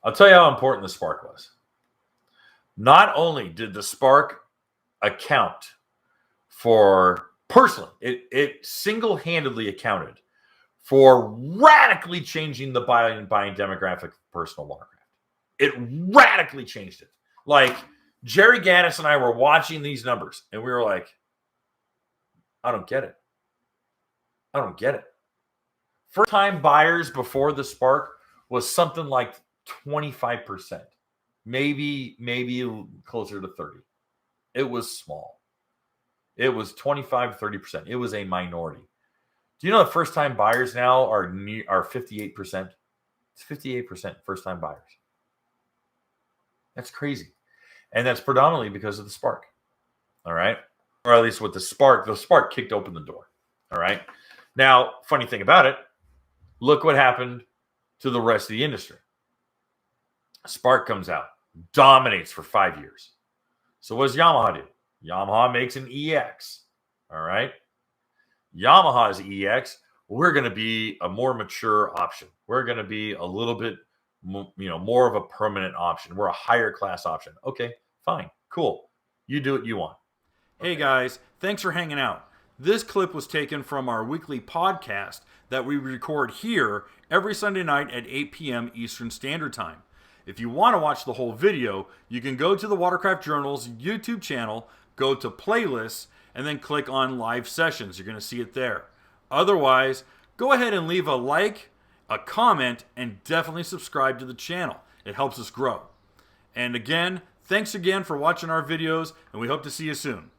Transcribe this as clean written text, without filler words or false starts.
I'll tell you how important the Spark was. Not only did the Spark account for, personally, it single-handedly accounted for radically changing the buying demographic of personal watercraft. It radically changed it. Like, Jerry Gaddis and I were watching these numbers, and we were like, I don't get it. I don't get it. First-time buyers before the Spark was something like 25%, maybe closer to 30. It was small. It was 25, 30%. It was a minority. Do you know that first-time buyers now are 58%? It's 58% first-time buyers. That's crazy. And that's predominantly because of the Spark. All right? Or at least with the Spark kicked open the door. All right? Now, funny thing about it, look what happened to the rest of the industry. Spark comes out, dominates for 5 years. So what does Yamaha do? Yamaha makes an EX. All right? Yamaha's EX, we're going to be a more mature option. We're going to be a little bit, more of a permanent option. We're a higher class option. Okay, fine, cool. You do what you want. Hey guys, thanks for hanging out. This clip was taken from our weekly podcast that we record here every Sunday night at 8 p.m. Eastern Standard Time. If you want to watch the whole video, you can go to the Watercraft Journal's YouTube channel, go to playlists, and then click on live sessions. You're going to see it there. Otherwise, go ahead and leave a like, a comment, and definitely subscribe to the channel. It helps us grow. And again, thanks again for watching our videos, and we hope to see you soon.